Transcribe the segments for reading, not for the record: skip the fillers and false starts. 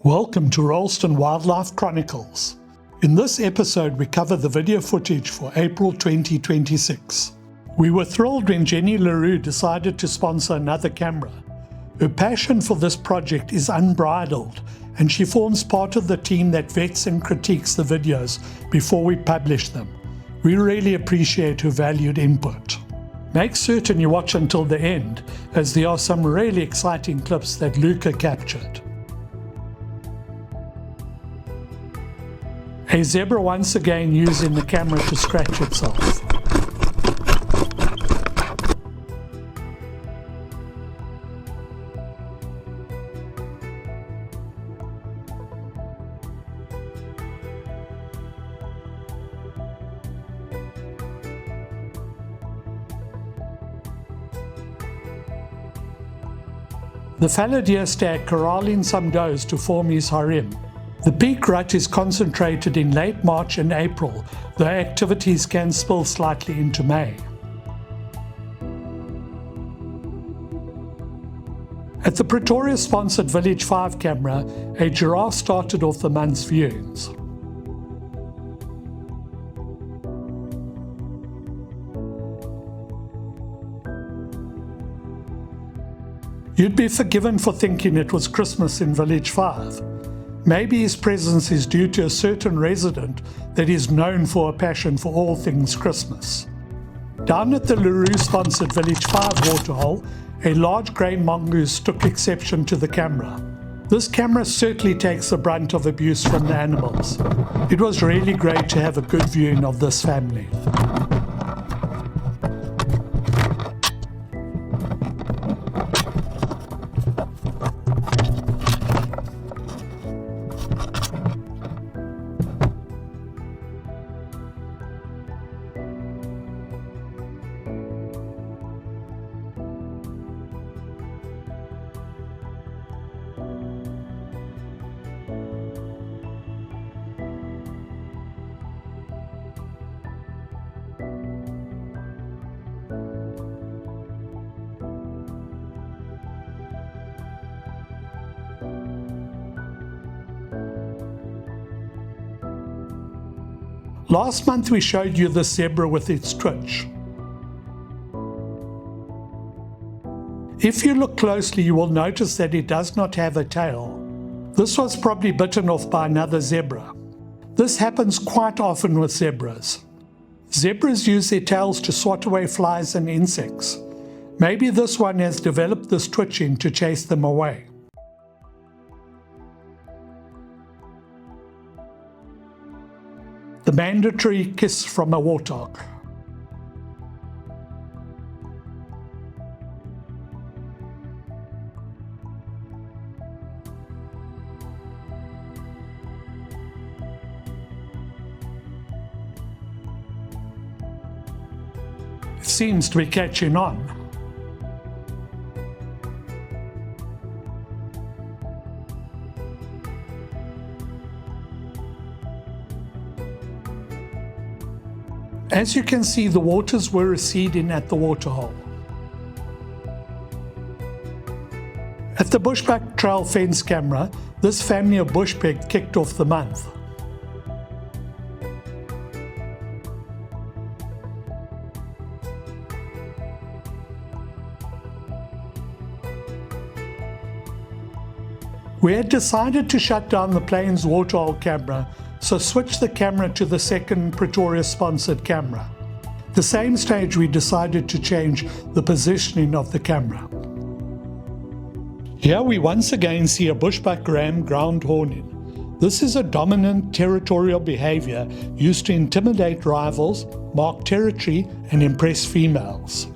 Welcome to Royalston Wildlife Chronicles. In this episode we cover the video footage for April 2026. We were thrilled when Jenny LaRue decided to sponsor another camera. Her passion for this project is unbridled, and she forms part of the team that vets and critiques the videos before we publish them. We really appreciate her valued input. Make certain you watch until the end, as there are some really exciting clips that Luka captured. A zebra once again using the camera to scratch itself. The fallow deer stag corralling some does to form his harem. The peak rut is concentrated in late March and April, though activities can spill slightly into May. At the Pretoria-sponsored Village 5 camera, a giraffe started off the month's viewings. You'd be forgiven for thinking it was Christmas in Village 5. Maybe his presence is due to a certain resident that is known for a passion for all things Christmas. Down at the LaRue-sponsored Village 5 Waterhole, a large grey mongoose took exception to the camera. This camera certainly takes the brunt of abuse from the animals. It was really great to have a good viewing of this family. Last month we showed you the zebra with its twitch. If you look closely, you will notice that it does not have a tail. This was probably bitten off by another zebra. This happens quite often with zebras. Zebras use their tails to swat away flies and insects. Maybe this one has developed this twitching to chase them away. The mandatory kiss from a warthog. It seems to be catching on. As you can see, the waters were receding at the Waterhole. At the Bushbuck trail fence camera, this family of bushpig kicked off the month. We had decided to shut down the Plains Waterhole camera, so switched the camera to the second Pretoria-sponsored camera. The same stage we decided to change the positioning of the camera. Here we once again see a bushbuck ram ground horning. This is a dominant territorial behavior used to intimidate rivals, mark territory, and impress females.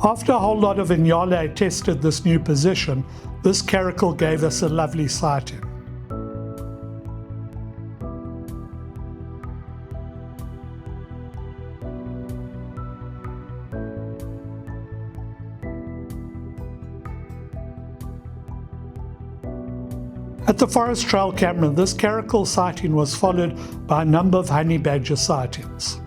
After a whole lot of Inyale tested this new position, this caracal gave us a lovely sighting. At the Forest Trail camera, this caracal sighting was followed by a number of honey badger sightings.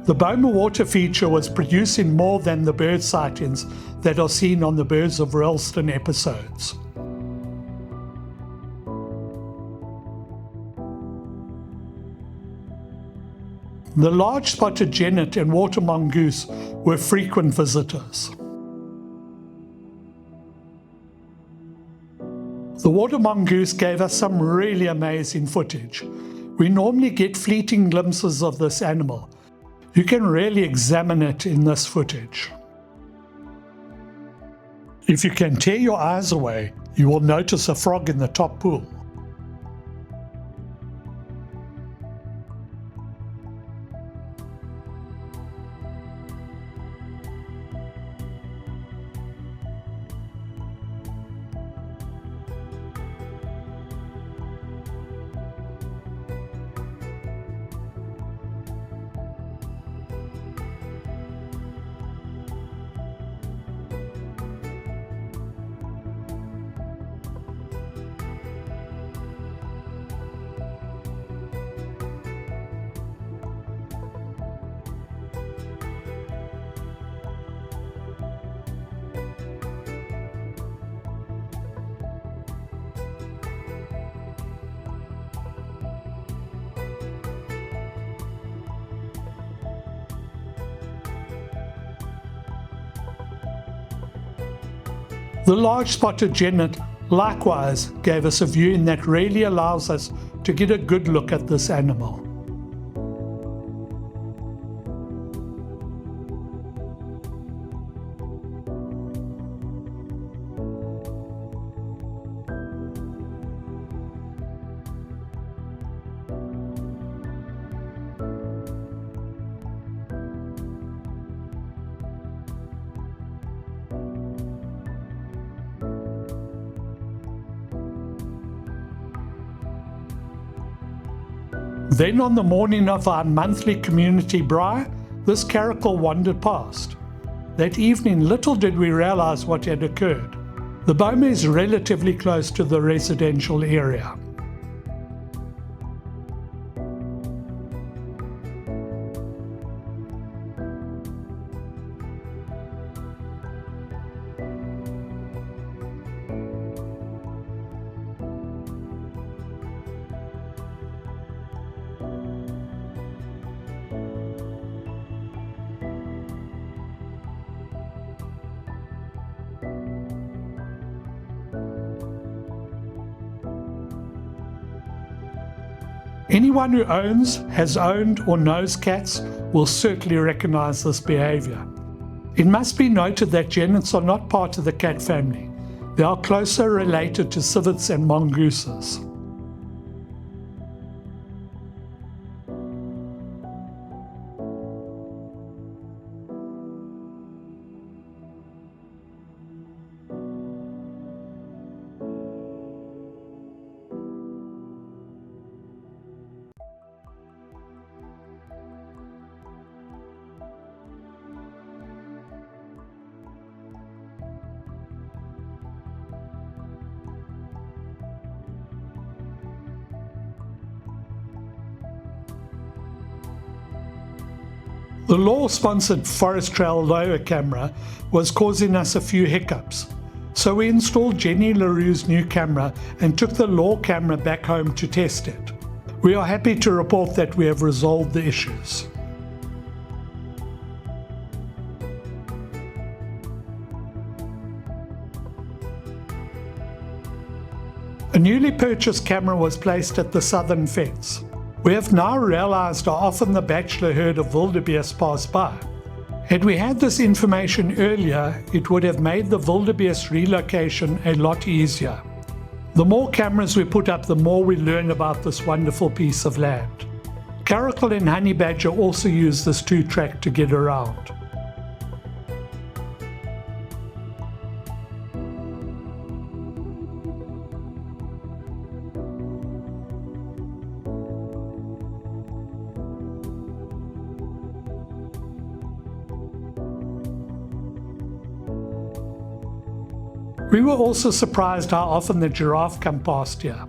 The Boma water feature was producing more than the bird sightings that are seen on the Birds of Royalston episodes. The large spotted genet and water mongoose were frequent visitors. The water mongoose gave us some really amazing footage. We normally get fleeting glimpses of this animal. You can really examine it in this footage. If you can tear your eyes away, you will notice a frog in the top pool. The large spotted genet likewise gave us a viewing that really allows us to get a good look at this animal. Then on the morning of our monthly community braai, this caracal wandered past. That evening, little did we realize what had occurred. The Boma is relatively close to the residential area. Anyone who owns, has owned or knows cats will certainly recognize this behavior. It must be noted that genets are not part of the cat family. They are closer related to civets and mongooses. The law-sponsored Forest Trail lower camera was causing us a few hiccups, so we installed Jenny LaRue's new camera and took the law camera back home to test it. We are happy to report that we have resolved the issues. A newly purchased camera was placed at the southern fence. We have now realized how often the bachelor herd of wildebeest pass by. Had we had this information earlier, it would have made the wildebeest relocation a lot easier. The more cameras we put up, the more we learn about this wonderful piece of land. Caracal and honey badger also use this two-track to get around. We were also surprised how often the giraffe come past here.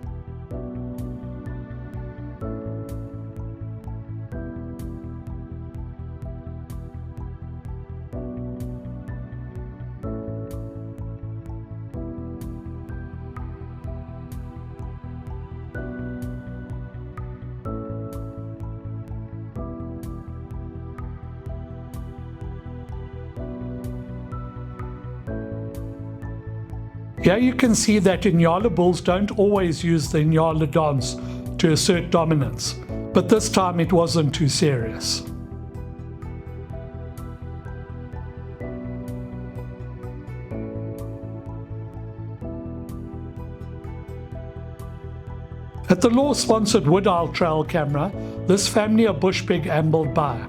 Here you can see that Inyala bulls don't always use the Inyala dance to assert dominance, but this time it wasn't too serious. At the law-sponsored Woodhole trail camera, this family of bushbuck ambled by.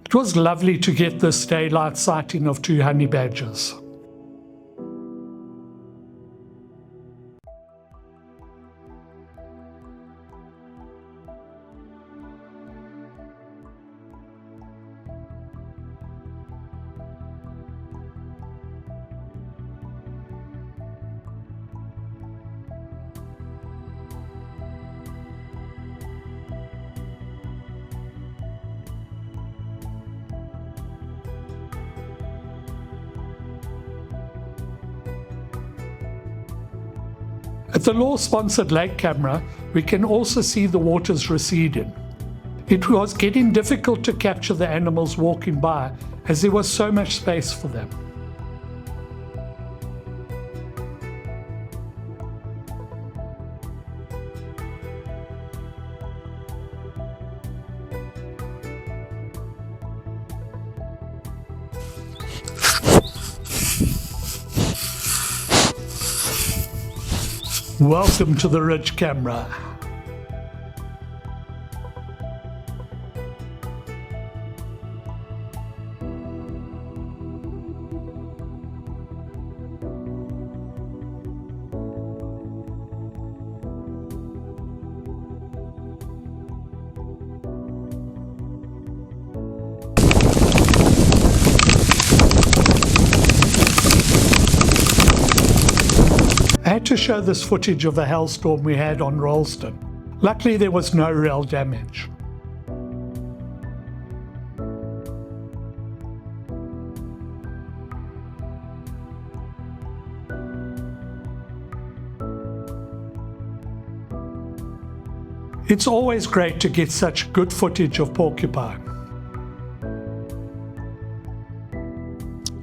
It was lovely to get this daylight sighting of 2 honey badgers. At the law-sponsored lake camera, we can also see the waters receding. It was getting difficult to capture the animals walking by as there was so much space for them. Welcome to the Ridge camera. I had to show this footage of a hailstorm we had on Royalston. Luckily there was no real damage. It's always great to get such good footage of porcupine.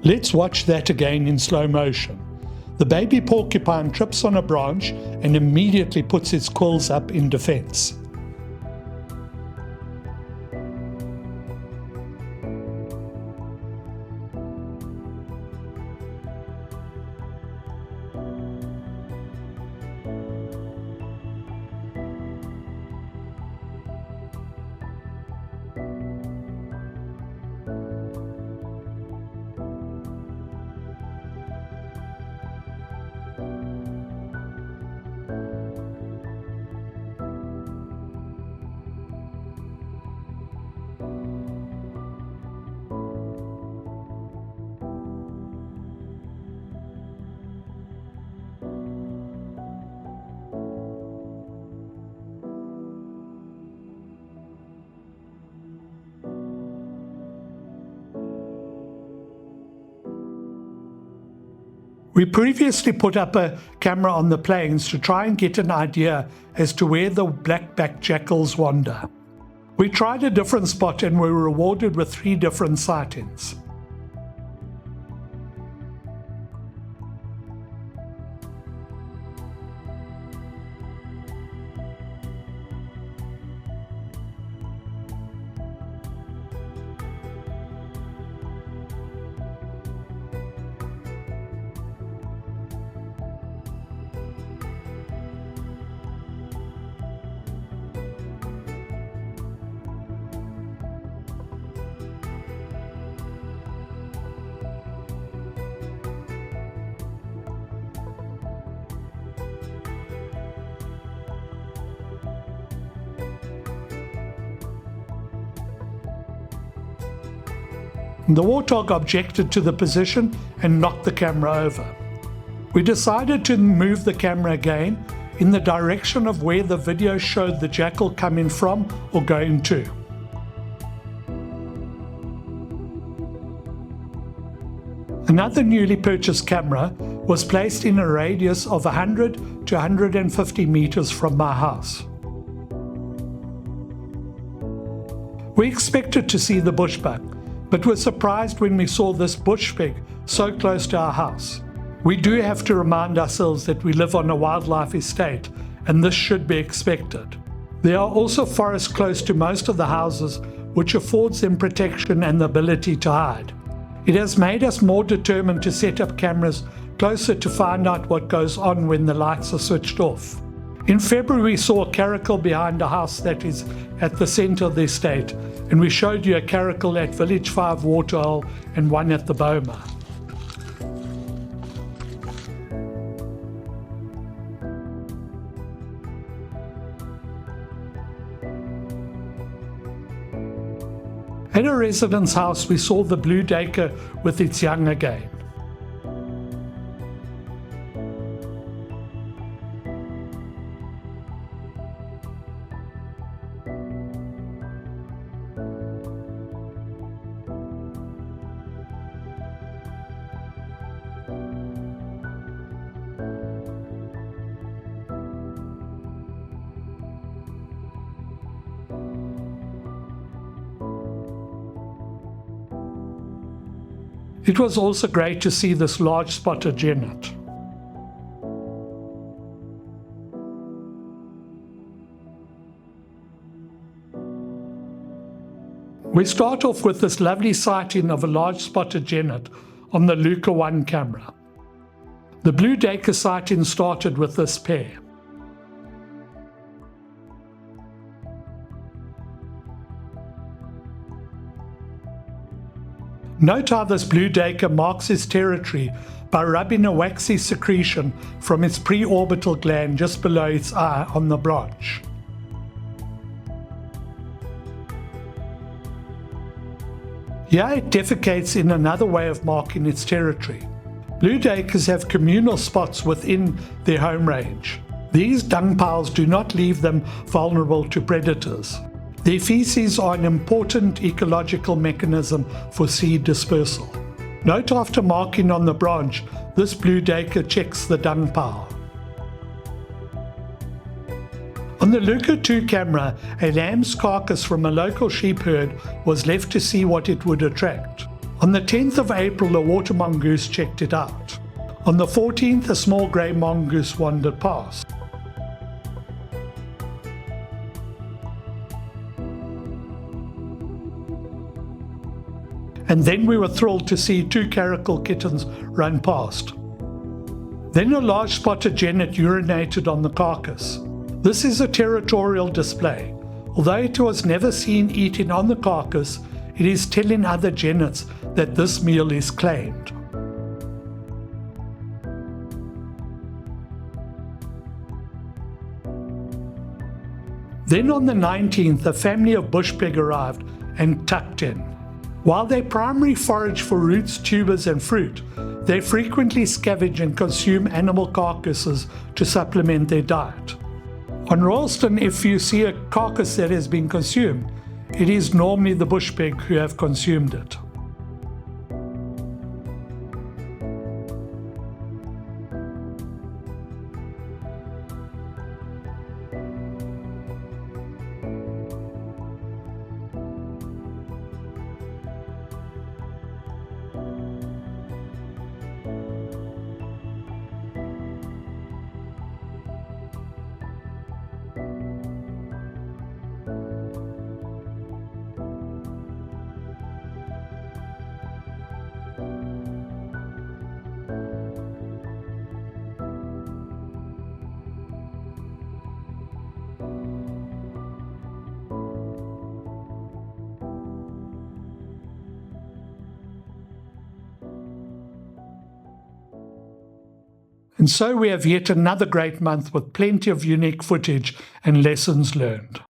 Let's watch that again in slow motion. The baby porcupine trips on a branch and immediately puts its quills up in defense. We previously put up a camera on the plains to try and get an idea as to where the black-backed jackals wander. We tried a different spot and were rewarded with 3 different sightings. The warthog objected to the position and knocked the camera over. We decided to move the camera again in the direction of where the video showed the jackal coming from or going to. Another newly purchased camera was placed in a radius of 100 to 150 meters from my house. We expected to see the bushbuck, but were surprised when we saw this bush pig so close to our house. We do have to remind ourselves that we live on a wildlife estate, and this should be expected. There are also forests close to most of the houses, which affords them protection and the ability to hide. It has made us more determined to set up cameras closer to find out what goes on when the lights are switched off. In February we saw a caracal behind a house that is at the centre of the estate, and we showed you a caracal at Village 5 Waterhole and one at the Boma. At a resident's house we saw the blue duiker with its young again. It was also great to see this large spotted genet. We start off with this lovely sighting of a large spotted genet on the Luka 1 camera. The blue duiker sighting started with this pair. Note how this blue duiker marks its territory by rubbing a waxy secretion from its preorbital gland just below its eye on the branch. Here it defecates in another way of marking its territory. Blue duikers have communal spots within their home range. These dung piles do not leave them vulnerable to predators. Their feces are an important ecological mechanism for seed dispersal. Note after marking on the branch, this blue duiker checks the dung pile. On the Luka 2 camera, a lamb's carcass from a local sheep herd was left to see what it would attract. On the 10th of April, a water mongoose checked it out. On the 14th, a small grey mongoose wandered past. And then we were thrilled to see 2 caracal kittens run past. Then a large spotted genet urinated on the carcass. This is a territorial display. Although it was never seen eating on the carcass, it is telling other genets that this meal is claimed. Then on the 19th, a family of bush pig arrived and tucked in. While they primarily forage for roots, tubers and fruit, they frequently scavenge and consume animal carcasses to supplement their diet. On Royalston, if you see a carcass that has been consumed, it is normally the bush pig who have consumed it. And so we have yet another great month with plenty of unique footage and lessons learned.